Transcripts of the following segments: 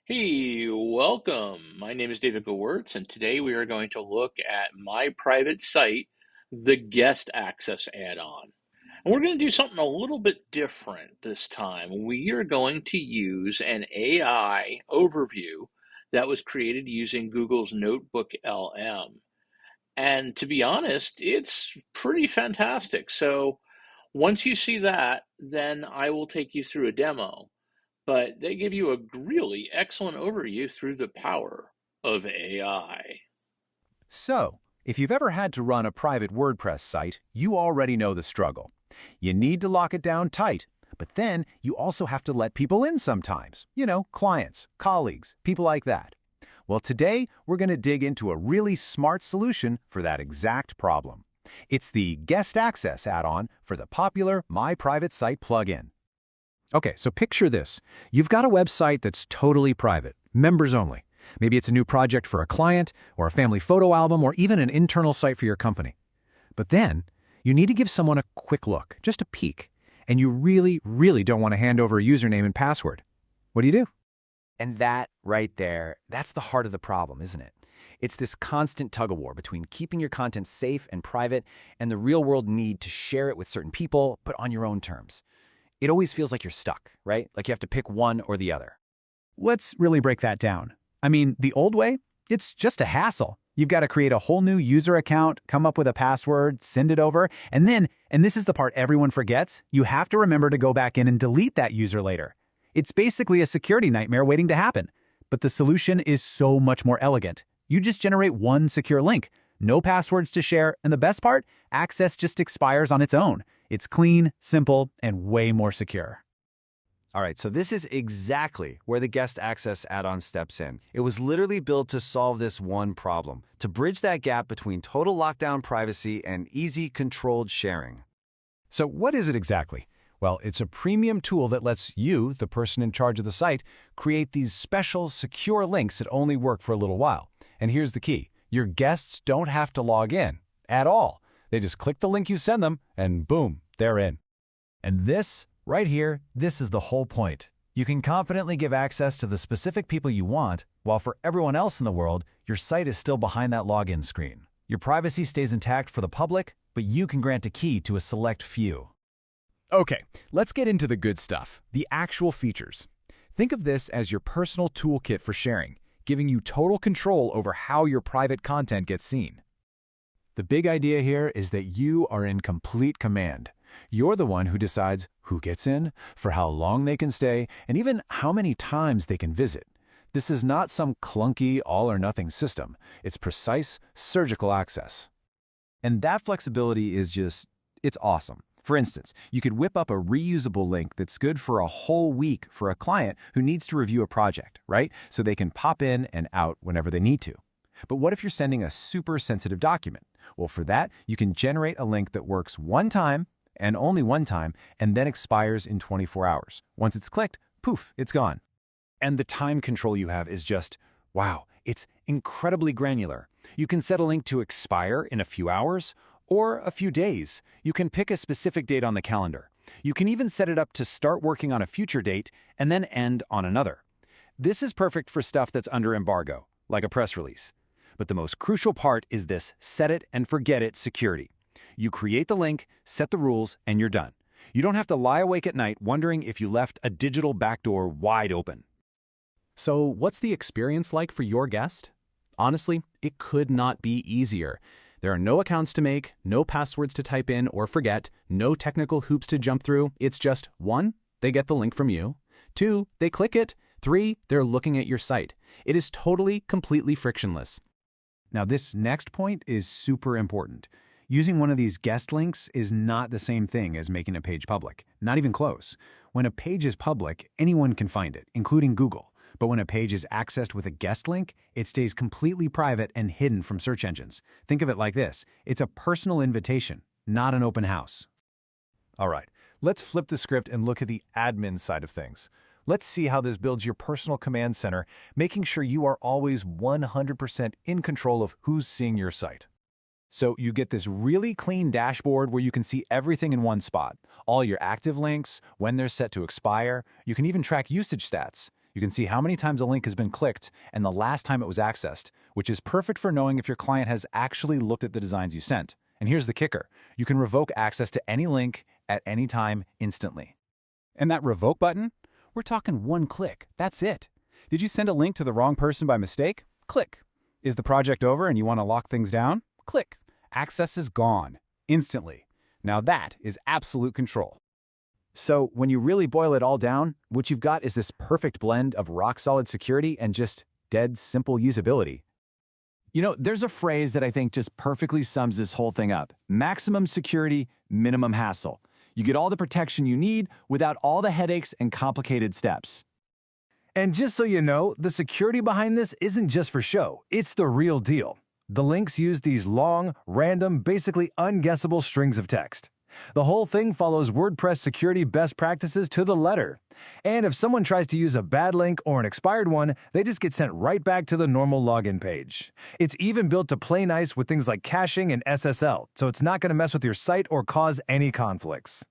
Hey, welcome. My name is David Gewertz, and today we are going to look at my private site, the Guest Access add-on. And we're going to do something a little bit different this time. We are going to use an AI overview that was created using Google's Notebook LM. And to be honest, it's pretty fantastic. So once you see that, then I will take you through a demo, but they give you a really excellent overview through the power of AI. So, if you've ever had to run a private WordPress site, you already know the struggle. You need to lock it down tight, but then you also have to let people in sometimes. Clients, colleagues, people like that. Well, today we're going to dig into a really smart solution for that exact problem. It's the Guest Access add-on for the popular My Private Site plugin. Okay, so picture this. You've got a website that's totally private, members only. Maybe it's a new project for a client, or a family photo album, or even an internal site for your company. But then, you need to give someone a quick look, just a peek, and you really, really don't want to hand over a username and password. What do you do? And that right there, that's the heart of the problem, isn't it? It's this constant tug-of-war between keeping your content safe and private and the real-world need to share it with certain people, but on your own terms. It always feels like you're stuck, right? Like you have to pick one or the other. Let's really break that down. I mean, the old way, it's just a hassle. You've got to create a whole new user account, come up with a password, send it over, and then, and this is the part everyone forgets, you have to remember to go back in and delete that user later. It's basically a security nightmare waiting to happen. But the solution is so much more elegant. You just generate one secure link, no passwords to share, and the best part, access just expires on its own. It's clean, simple, and way more secure. All right, so this is exactly where the Guest Access add-on steps in. It was literally built to solve this one problem, to bridge that gap between total lockdown privacy and easy, controlled sharing. So what is it exactly? Well, it's a premium tool that lets you, the person in charge of the site, create these special, secure links that only work for a little while. And here's the key. Your guests don't have to log in at all. They just click the link you send them, and boom, they're in. And this, right here, this is the whole point. You can confidently give access to the specific people you want, while for everyone else in the world, your site is still behind that login screen. Your privacy stays intact for the public, but you can grant a key to a select few. Okay, let's get into the good stuff, the actual features. Think of this as your personal toolkit for sharing, giving you total control over how your private content gets seen. The big idea here is that you are in complete command. You're the one who decides who gets in, for how long they can stay, and even how many times they can visit. This is not some clunky all-or-nothing system. It's precise, surgical access. And that flexibility is it's awesome. For instance, you could whip up a reusable link that's good for a whole week for a client who needs to review a project, right? So they can pop in and out whenever they need to. But what if you're sending a super sensitive document? Well, for that, you can generate a link that works one time and only one time and then expires in 24 hours. Once it's clicked, poof, it's gone. And the time control you have is just, wow, it's incredibly granular. You can set a link to expire in a few hours or a few days. You can pick a specific date on the calendar. You can even set it up to start working on a future date and then end on another. This is perfect for stuff that's under embargo, like a press release. But the most crucial part is this set it and forget it security. You create the link, set the rules, and you're done. You don't have to lie awake at night wondering if you left a digital backdoor wide open. So what's the experience like for your guest? Honestly, it could not be easier. There are no accounts to make, no passwords to type in or forget, no technical hoops to jump through. It's just 1, they get the link from you. 2, they click it. 3, they're looking at your site. It is totally, completely frictionless. Now, this next point is super important. Using one of these guest links is not the same thing as making a page public, not even close. When a page is public, anyone can find it, including Google. But when a page is accessed with a guest link, it stays completely private and hidden from search engines. Think of it like this. It's a personal invitation, not an open house. All right, let's flip the script and look at the admin side of things. Let's see how this builds your personal command center, making sure you are always 100% in control of who's seeing your site. So you get this really clean dashboard where you can see everything in one spot. All your active links, when they're set to expire. You can even track usage stats. You can see how many times a link has been clicked and the last time it was accessed, which is perfect for knowing if your client has actually looked at the designs you sent. And here's the kicker. You can revoke access to any link at any time instantly. And that revoke button? We're talking one click. That's it. Did you send a link to the wrong person by mistake? Click. Is the project over and you want to lock things down? Click. Access is gone. Instantly. Now that is absolute control. So when you really boil it all down, what you've got is this perfect blend of rock-solid security and just dead simple usability. You know, there's a phrase that I think just perfectly sums this whole thing up. Maximum security, minimum hassle. You get all the protection you need without all the headaches and complicated steps. And just so you know, the security behind this isn't just for show. It's the real deal. The links use these long, random, basically unguessable strings of text. The whole thing follows WordPress security best practices to the letter. And if someone tries to use a bad link or an expired one, they just get sent right back to the normal login page. It's even built to play nice with things like caching and SSL, so it's not going to mess with your site or cause any conflicts.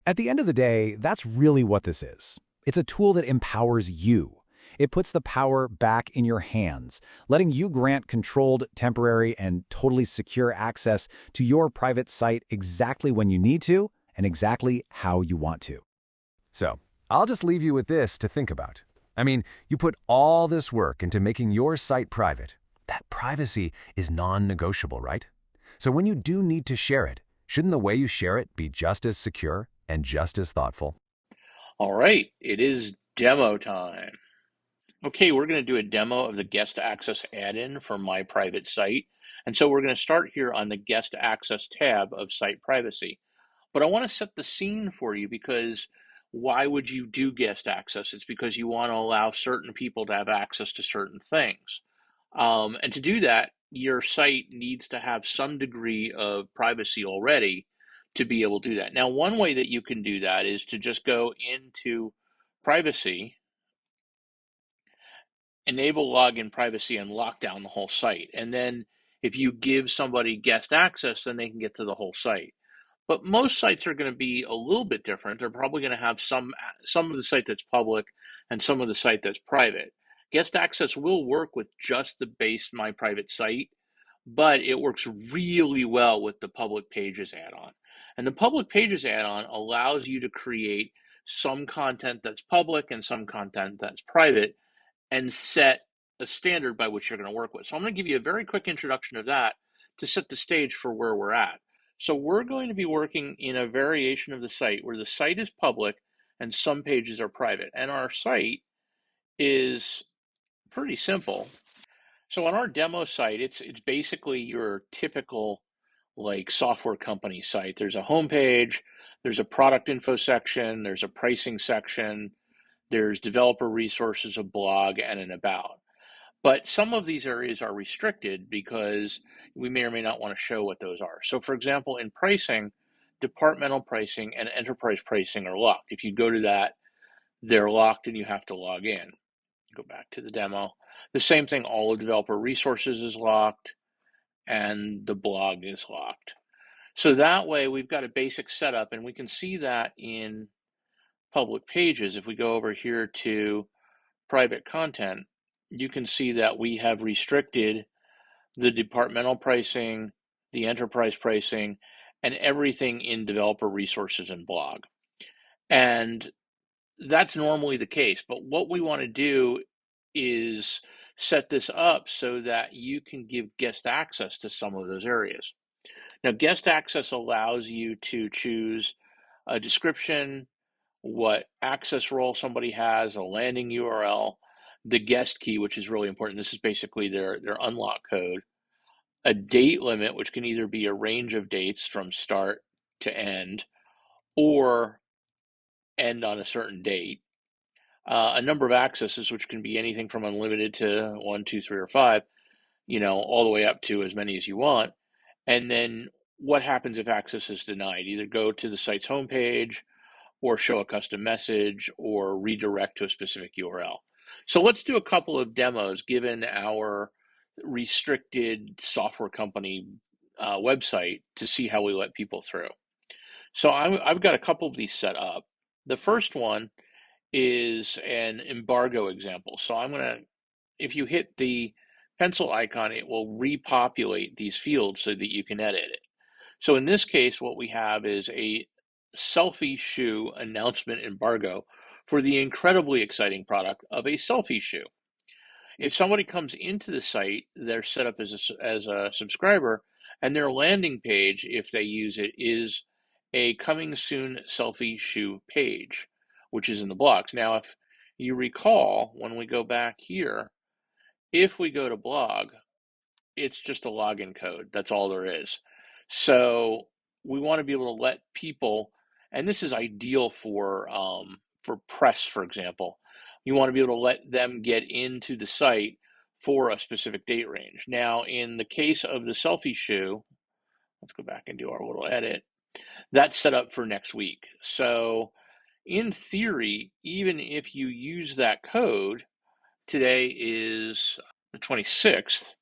At the end of the day, that's really what this is. It's a tool that empowers you. It puts the power back in your hands, letting you grant controlled, temporary, and totally secure access to your private site exactly when you need to and exactly how you want to. So, I'll just leave you with this to think about. I mean, you put all this work into making your site private. That privacy is non-negotiable, right? So when you do need to share it, shouldn't the way you share it be just as secure and just as thoughtful? All right, it is demo time. Okay, we're going to do a demo of the guest access add-in for my private site. And so we're going to start here on the guest access tab of site privacy. But I want to set the scene for you because why would you do guest access? It's because you want to allow certain people to have access to certain things. And to do that, your site needs to have some degree of privacy already to be able to do that. Now, one way that you can do that is to just go into privacy, enable login privacy, and lock down the whole site. And then if you give somebody guest access, then they can get to the whole site. But most sites are going to be a little bit different. They're probably going to have some of the site that's public and some of the site that's private. Guest access will work with just the base My Private Site, but it works really well with the Public Pages add-on. And the Public Pages add-on allows you to create some content that's public and some content that's private and set a standard by which you're going to work with. So I'm going to give you a very quick introduction of that to set the stage for where we're at. So we're going to be working in a variation of the site where the site is public and some pages are private. And our site is pretty simple. So on our demo site, it's basically your typical like software company site. There's a home page, there's a product info section, there's a pricing section, there's developer resources, a blog, and an about. But some of these areas are restricted because we may or may not want to show what those are. So for example, in pricing, departmental pricing and enterprise pricing are locked. If you go to that, they're locked and you have to log in. Go back to the demo. The same thing, all of developer resources is locked and the blog is locked. So that way we've got a basic setup and we can see that in public pages. If we go over here to private content, you can see that we have restricted the departmental pricing, the enterprise pricing, and everything in developer resources and blog. And that's normally the case. But what we want to do is set this up so that you can give guest access to some of those areas. Now, guest access allows you to choose a description, what access role somebody has, a landing URL, the guest key, which is really important. This is basically their unlock code, a date limit, which can either be a range of dates from start to end or end on a certain date, a number of accesses, which can be anything from unlimited to 1, 2, 3, or 5, all the way up to as many as you want. And then what happens if access is denied? Either go to the site's homepage or show a custom message or redirect to a specific URL. So let's do a couple of demos given our restricted software company website to see how we let people through. So I've got a couple of these set up. The first one is an embargo example. So if you hit the pencil icon, it will repopulate these fields so that you can edit it. So in this case, what we have is a selfie shoe announcement embargo for the incredibly exciting product of a selfie shoe. If somebody comes into the site, they're set up as a subscriber, and their landing page, if they use it, is a coming soon selfie shoe page, which is in the blogs. Now, if you recall, when we go back here, if we go to blog, it's just a login code. That's all there is. So we want to be able to let people, and this is ideal for press, for example. You want to be able to let them get into the site for a specific date range. Now, in the case of the selfie shoe, let's go back and do our little edit. That's set up for next week. So in theory, even if you use that code, today is the 26th.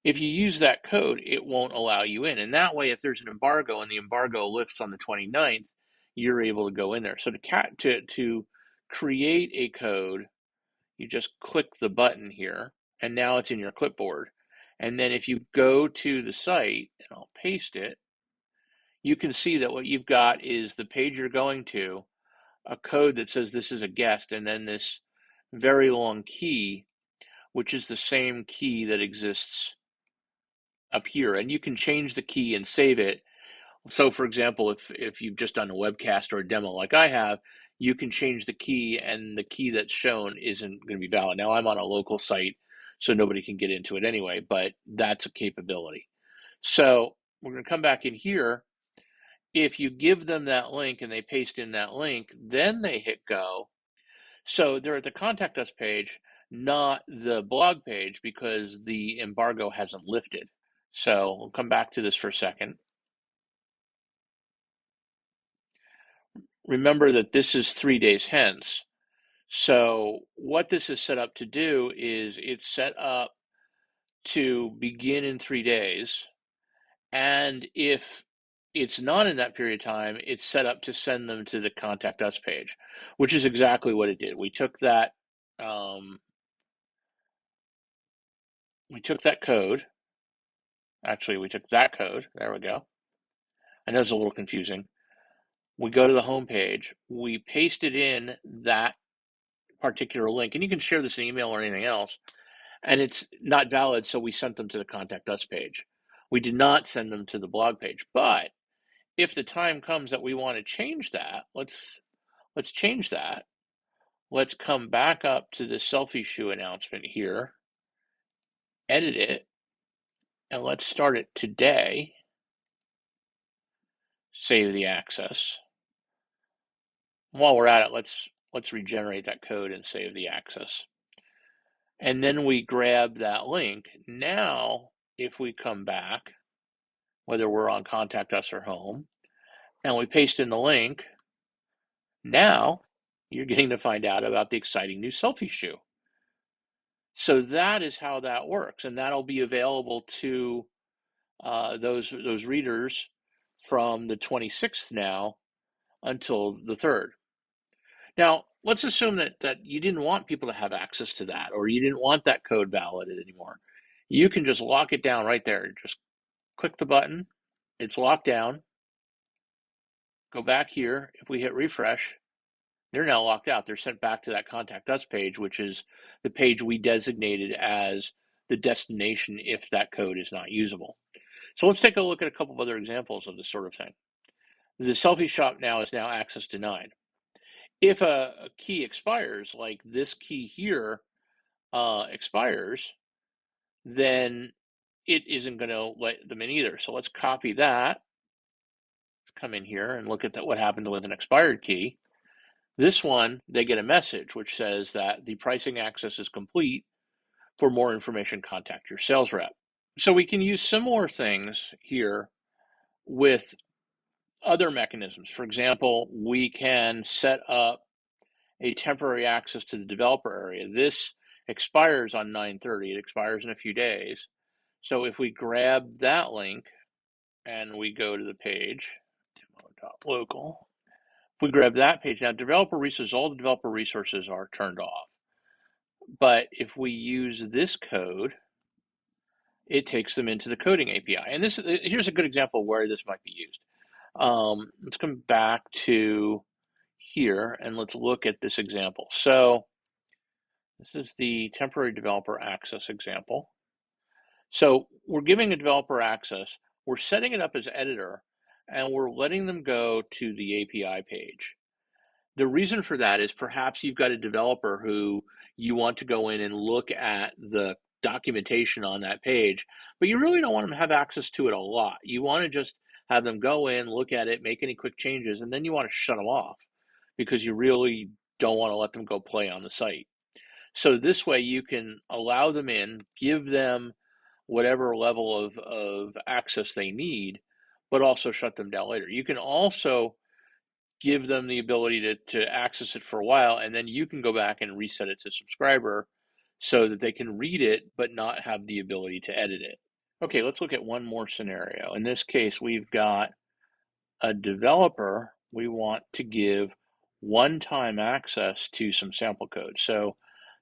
If you use that code, it won't allow you in. And that way, if there's an embargo and the embargo lifts on the 29th, you're able to go in there. So to create a code, you just click the button here, and now it's in your clipboard. And then if you go to the site, and I'll paste it, you can see that what you've got is the page you're going to, a code that says this is a guest, and then this very long key, which is the same key that exists up here, and you can change the key and save it. So for example, if you've just done a webcast or a demo like I have, you can change the key, and the key that's shown isn't going to be valid. Now I'm on a local site, so nobody can get into it anyway, but that's a capability. So we're going to come back in here. If you give them that link and they paste in that link, then they hit go. So they're at the contact us page, not the blog page, because the embargo hasn't lifted. So we'll come back to this for a second. Remember that this is 3 days hence. So what this is set up to do is it's set up to begin in 3 days. And if it's not in that period of time, it's set up to send them to the contact us page, which is exactly what it did. We took that code. Actually, we took that code. There we go. I know it's a little confusing. We go to the home page. We pasted in that particular link, and you can share this in email or anything else, and it's not valid, so we sent them to the contact us page. We did not send them to the blog page. But if the time comes that we want to change that, let's change that. Let's come back up to the selfie shoe announcement here, edit it, and let's start it today. Save the access. While we're at it, let's regenerate that code and save the access. And then we grab that link. Now, if we come back, whether we're on Contact Us or Home, and we paste in the link, now you're getting to find out about the exciting new selfie shoe. So that is how that works, and that'll be available to those readers from the 26th now until the 3rd. Now, let's assume that you didn't want people to have access to that, or you didn't want that code valid anymore. You can just lock it down right there. Just click the button. It's locked down. Go back here. If we hit refresh, they're now locked out. They're sent back to that contact us page, which is the page we designated as the destination if that code is not usable. So let's take a look at a couple of other examples of this sort of thing. The selfie shop now is now access denied. If a key expires, like this key here expires, then it isn't going to let them in either. So let's copy that. Let's come in here and look at what happened with an expired key. This one, they get a message which says that the pricing access is complete. For more information, contact your sales rep. So we can use similar things here with other mechanisms. For example, we can set up a temporary access to the developer area. This expires on 9/30. It expires in a few days. So if we grab that link and we go to the page, demo.local, If we grab that page, now developer resources, all the developer resources are turned off. But if we use this code, it takes them into the coding API. And here's a good example of where this might be used. Let's come back to here and let's look at this example. So this is the temporary developer access example. So we're giving a developer access, we're setting it up as editor, and we're letting them go to the API page. The reason for that is perhaps you've got a developer who you want to go in and look at the documentation on that page, but you really don't want them to have access to it a lot. You want to just have them go in, look at it, make any quick changes, and then you want to shut them off because you really don't want to let them go play on the site. So this way you can allow them in, give them whatever level of access they need, but also shut them down later. You can also give them the ability to access it for a while, and then you can go back and reset it to subscriber so that they can read it but not have the ability to edit it. Okay, let's look at one more scenario. In this case, we've got a developer. We want to give one-time access to some sample code. So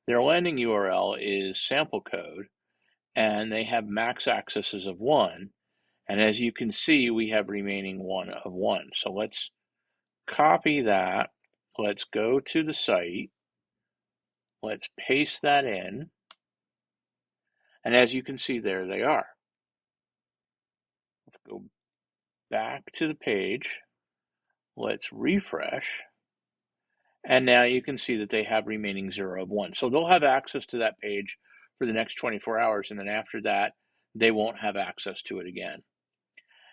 their landing URL is sample code, and they have max accesses of 1. And as you can see, we have remaining 1 of 1. So let's copy that. Let's go to the site. Let's paste that in. And as you can see, there they are. Let's go back to the page. Let's refresh. And now you can see that they have remaining 0 of 1. So they'll have access to that page for the next 24 hours. And then after that, they won't have access to it again.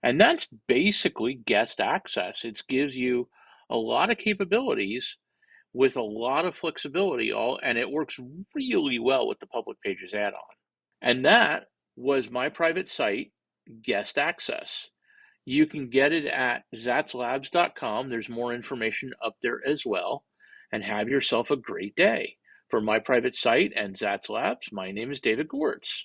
And that's basically guest access. It gives you a lot of capabilities with a lot of flexibility, and it works really well with the public pages add-on. And that was my private site, Guest Access. You can get it at zatslabs.com. There's more information up there as well. And have yourself a great day. For my private site and Zats Labs, my name is David Gewirtz.